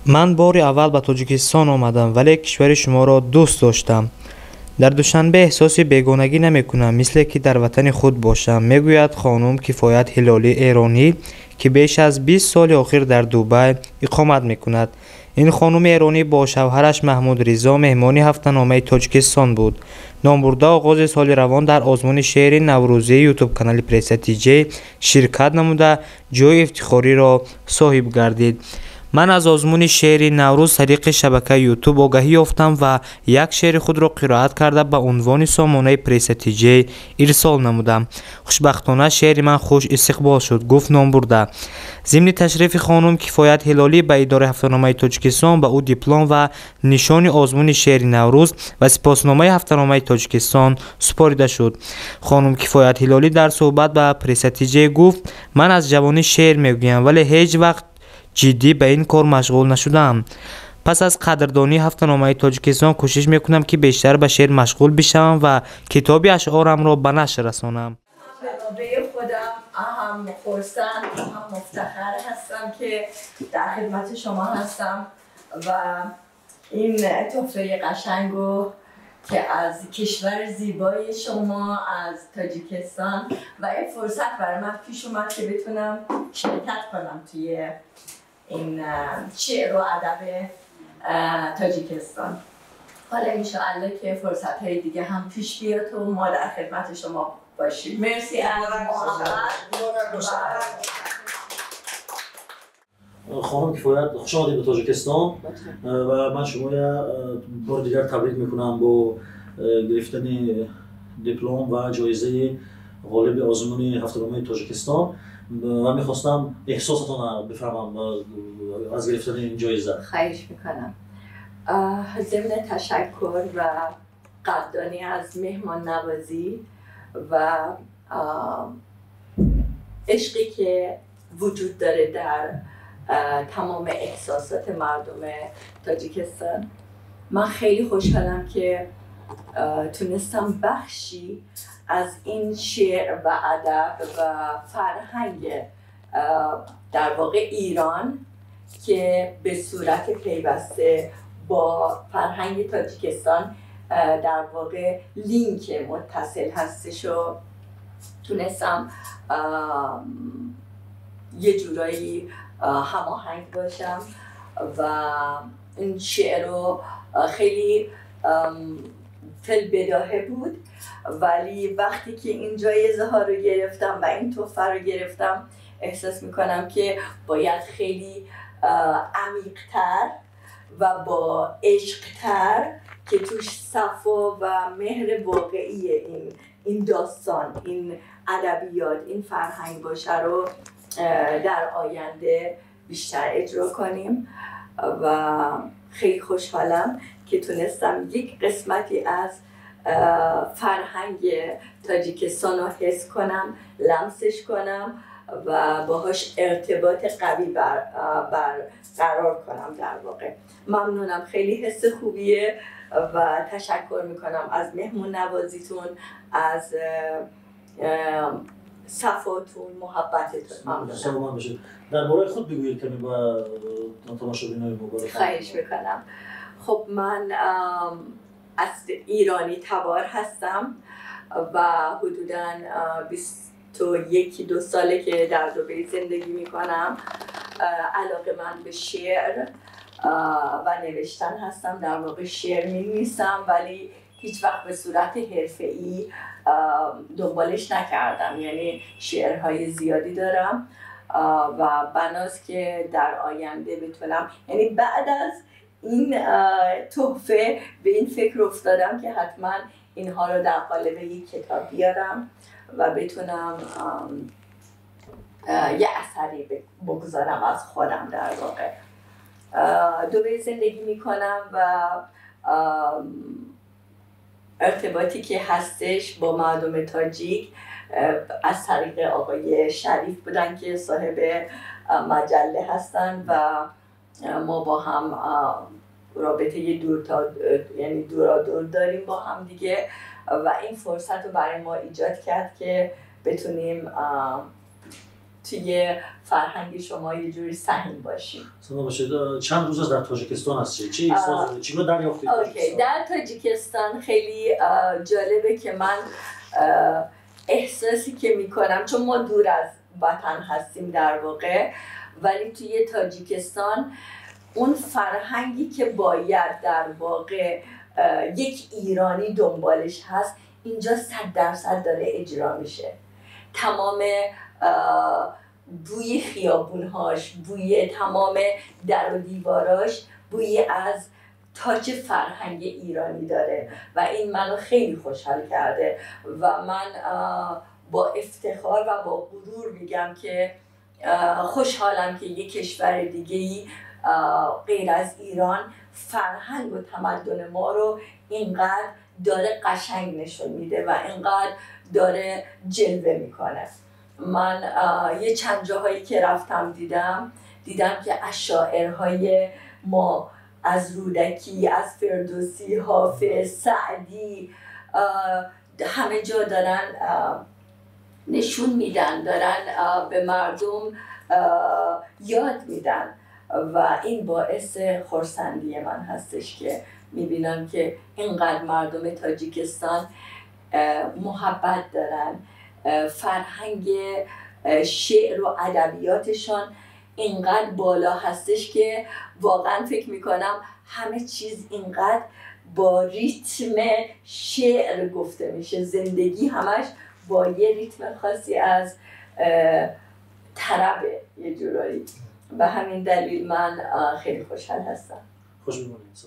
من بار اول به تاجیکستان آمدم ولی کشور شما را دوست داشتم. در دوشنبه احساس بیگانگی نمی کنم مثل که در وطن خود باشم، میگوید خانم کفایت هلالی ایرانی که بیش از 20 سال اخیر در دبی اقامت می کند. این خانم ایرانی با شوهرش محمود رضا مهمانی هفته‌نامه تاجیکستان بود. نامبرده آغاز سال روان در آزمون شعر نوروزی یوتیوب کانال پرستیجی شرکت نموده جای افتخاری را صاحب گردید. من از آزمون شعر نوروز طریق شبکه یوتیوب آگاهی یافتم و یک شعر خود را قرائت کرده به عنوان سامانه پرستیجی ارسال نمودم. خوشبختانه شعر من خوش استقبال شد، گفت نامبرده. ضمن تشریف خانم کفایت هلالی به اداره هفته‌نامه تاجیکستان به او دیپلم و نشان آزمون شعر نوروز و سپاسنامه هفته‌نامه تاجیکستان سپارده شد. خانم کفایت هلالی در صحبت به پرستیجی گفت من از جوانی شعر میگویم ولی هیچ وقت جدی به این کار مشغول نشدم. پس از قدردانی هفته‌نامه تاجیکستان کوشش میکنم که بیشتر به شعر مشغول بشم و کتاب اشعارم را به نشر رسانم. به خودم هم خرسند هم مفتخر هستم که در خدمت شما هستم و این تحفه قشنگو که از کشور زیبای شما از تاجیکستان و این فرصت برای من پیش اومد که بتونم شرکت کنم توی این شعر و ادب تاجیکستان. حالا انشاءالله که فرصت های دیگه هم پیش بیاد و ما در خدمت شما باشیم. مرسی از محمد. خانم کفایت خوش آمدید به تاجیکستان و من شما بار دیگر تبریک میکنم با گرفتن دیپلم و جایزه غالب آزمون هفته‌نامه تاجیکستان و میخواستم احساستون بفهمم از گرفتن این جایزه. خواهش میکنم. ضمن تشکر و قدردانی از مهمان نوازی و عشقی که وجود داره در تمام احساسات مردم تاجیکستان، من خیلی خوشحالم که تونستم بخشی از این شعر و ادب و فرهنگ در واقع ایران که به صورت پیوسته با فرهنگ تاجیکستان در واقع لینک متصل هستش و تونستم یه جورایی هماهنگ باشم و این شعر رو خیلی فل بداهه بود، ولی وقتی که این جایزه ها رو گرفتم و این تحفه رو گرفتم احساس میکنم که باید خیلی عمیق‌تر و با عشق‌تر که توش صفا و مهر واقعی این داستان، این ادبیات، این فرهنگ باشه رو در آینده بیشتر اجرا کنیم و خیلی خوشحالم که تونستم یک قسمتی از فرهنگ تاجیکستان رو حس کنم، لمسش کنم و باهاش ارتباط قوی برقرار کنم. در واقع ممنونم، خیلی حس خوبیه و تشکر میکنم از مهمون نوازیتون، از صفاتون، محبتتون. ممنونم. سلام باشید. درباره خود بگویید کمی با تماشابینای مبارک. خواهش میکنم. خب من اصل ایرانی تبار هستم و حدوداً 21-22 ساله که در دبی زندگی میکنم. علاقه من به شعر و نوشتن هستم. در واقع شعر می‌نویسم ولی هیچ وقت به صورت حرفه‌ای دنبالش نکردم، یعنی شعرهای زیادی دارم و بناست که در آینده بتونم، یعنی بعد از این تحفه به این فکر افتادم که حتما اینها رو در قالب یک کتاب بیارم و بتونم یه اثری بگذارم از خودم. در واقع دبی زندگی میکنم و ارتباطی که هستش با مردم تاجیک از طریق آقای شریف بودن که صاحب مجله هستن و ما با هم رابطه یعنی دورادور داریم با هم دیگه و این فرصت رو برای ما ایجاد کرد که بتونیم توی فرهنگ شما یه جوری سهیم باشیم. سلام باشید. چند روز از در تاجیکستان هستی؟ چی رو دریافتید؟ اوکی، در تاجیکستان خیلی جالبه که من احساسی که میکنم، چون ما دور از وطن هستیم در واقع، ولی توی تاجیکستان اون فرهنگی که باید در واقع یک ایرانی دنبالش هست اینجا 100% داره اجرا میشه. تمام بوی خیابونهاش، بوی تمام در و دیواراش بوی از تاج فرهنگ ایرانی داره و این منو خیلی خوشحال کرده و من با افتخار و با غرور میگم که خوشحالم که یک کشور دیگه‌ای غیر از ایران فرهنگ و تمدن ما رو اینقدر داره قشنگ نشون میده و اینقدر داره جلوه میکنه. من یه چند جاهایی که رفتم دیدم که از شاعرهای ما، از رودکی، از فردوسی، حافظ، سعدی، همه جا دارن نشون میدن، دارن به مردم یاد میدن و این باعث خرسندی من هستش که میبینم که اینقدر مردم تاجیکستان محبت دارن، فرهنگ شعر و ادبیاتشان اینقدر بالا هستش که واقعا فکر میکنم همه چیز اینقدر با ریتم شعر گفته میشه، زندگی همش با یه ریتم خاصی از طرب یه جورایی. به همین دلیل من خیلی خوشحال هستم. خوش می‌مونید.